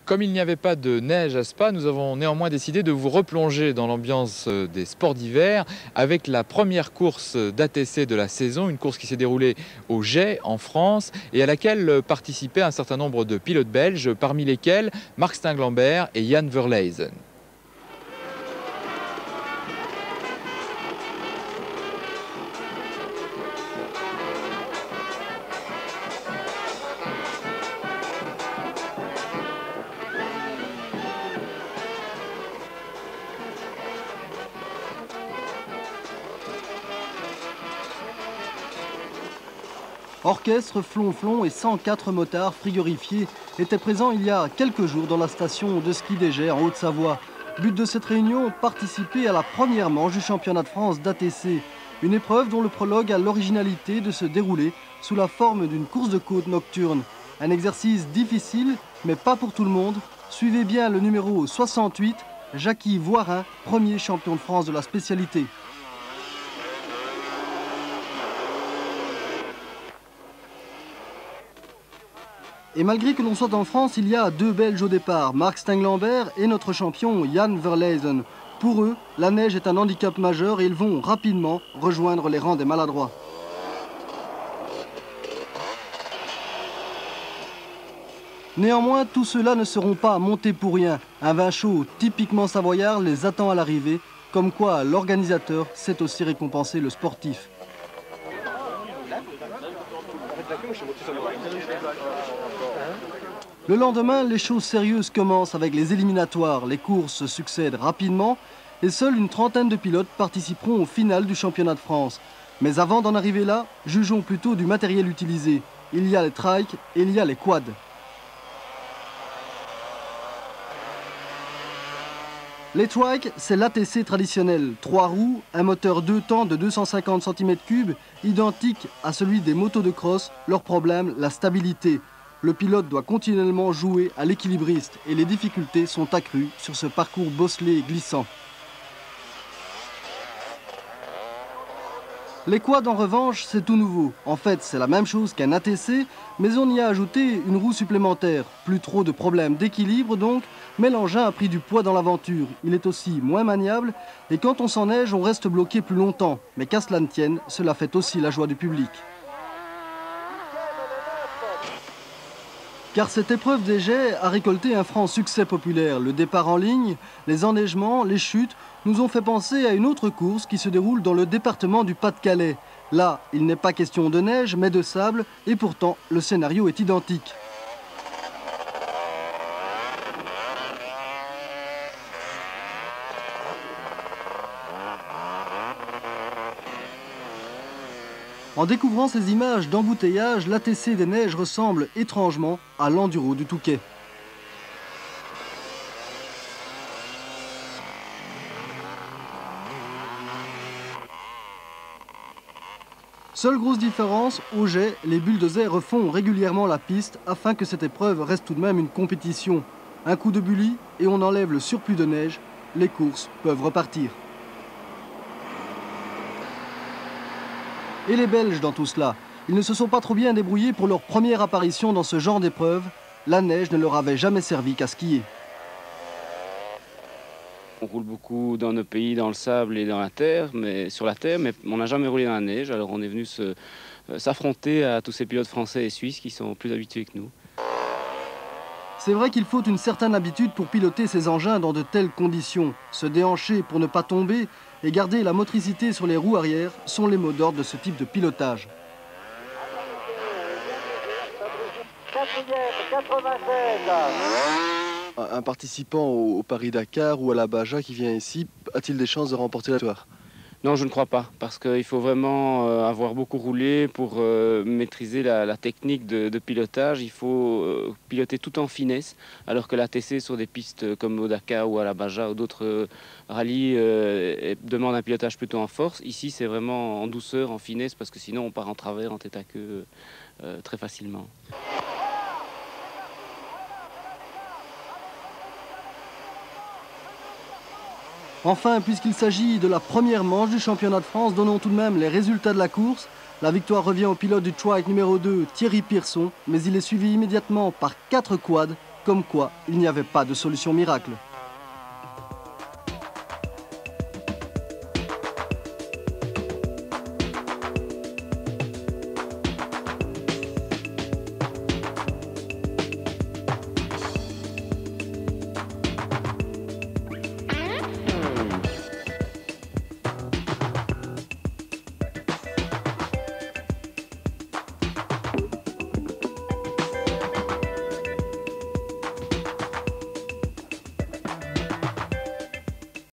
Comme il n'y avait pas de neige à Spa, nous avons néanmoins décidé de vous replonger dans l'ambiance des sports d'hiver avec la première course d'ATC de la saison, une course qui s'est déroulée au Jais en France et à laquelle participaient un certain nombre de pilotes belges, parmi lesquels Marc Stinglambert et Jan Verleijzen. Orchestre, flonflon et 104 motards frigorifiés étaient présents il y a quelques jours dans la station de ski des Jais en Haute-Savoie. But de cette réunion, participer à la première manche du championnat de France d'ATC. Une épreuve dont le prologue a l'originalité de se dérouler sous la forme d'une course de côte nocturne. Un exercice difficile, mais pas pour tout le monde. Suivez bien le numéro 68, Jackie Voirin, premier champion de France de la spécialité. Et malgré que l'on soit en France, il y a deux Belges au départ, Marc Stinglambert et notre champion Jan Verleijzen. Pour eux, la neige est un handicap majeur et ils vont rapidement rejoindre les rangs des maladroits. Néanmoins, tous ceux-là ne seront pas montés pour rien. Un vin chaud typiquement savoyard les attend à l'arrivée, comme quoi l'organisateur sait aussi récompenser le sportif. Le lendemain, les choses sérieuses commencent avec les éliminatoires. Les courses se succèdent rapidement et seule une trentaine de pilotes participeront au final du championnat de France. Mais avant d'en arriver là, jugeons plutôt du matériel utilisé. Il y a les trikes et il y a les quads. Les trikes, c'est l'ATC traditionnel. 3 roues, un moteur 2 temps de 250 cm3, identique à celui des motos de cross. Leur problème, la stabilité. Le pilote doit continuellement jouer à l'équilibriste et les difficultés sont accrues sur ce parcours bosselé et glissant. Les quads en revanche, c'est tout nouveau. En fait, c'est la même chose qu'un ATC, mais on y a ajouté une roue supplémentaire. Plus trop de problèmes d'équilibre donc, mais l'engin a pris du poids dans l'aventure. Il est aussi moins maniable et quand on s'enneige, on reste bloqué plus longtemps. Mais qu'à cela ne tienne, cela fait aussi la joie du public. Car cette épreuve des Jais a récolté un franc succès populaire. Le départ en ligne, les enneigements, les chutes nous ont fait penser à une autre course qui se déroule dans le département du Pas-de-Calais. Là, il n'est pas question de neige, mais de sable, et pourtant, le scénario est identique. En découvrant ces images d'embouteillage, l'ATC des neiges ressemble étrangement à l'enduro du Touquet. Seule grosse différence, au Jais, les bulldozers refont régulièrement la piste afin que cette épreuve reste tout de même une compétition. Un coup de bully et on enlève le surplus de neige, les courses peuvent repartir. Et les Belges dans tout cela, ils ne se sont pas trop bien débrouillés pour leur première apparition dans ce genre d'épreuve. La neige ne leur avait jamais servi qu'à skier. On roule beaucoup dans nos pays, dans le sable et dans la terre, sur la terre, mais on n'a jamais roulé dans la neige. Alors on est venu s'affronter à tous ces pilotes français et suisses qui sont plus habitués que nous. C'est vrai qu'il faut une certaine habitude pour piloter ces engins dans de telles conditions. Se déhancher pour ne pas tomber et garder la motricité sur les roues arrière sont les mots d'ordre de ce type de pilotage. Un participant au Paris-Dakar ou à la Baja qui vient ici, a-t-il des chances de remporter la victoire? Non, je ne crois pas, parce qu'il faut vraiment avoir beaucoup roulé pour maîtriser la technique de pilotage. Il faut piloter tout en finesse, alors que l'ATC sur des pistes comme au Dakar ou à la Baja ou d'autres rallyes demande un pilotage plutôt en force. Ici, c'est vraiment en douceur, en finesse, parce que sinon on part en travers, en tête à queue très facilement. Enfin, puisqu'il s'agit de la première manche du championnat de France, donnons tout de même les résultats de la course. La victoire revient au pilote du trike numéro 2, Thierry Pierson, mais il est suivi immédiatement par 4 quads Comme quoi, il n'y avait pas de solution miracle.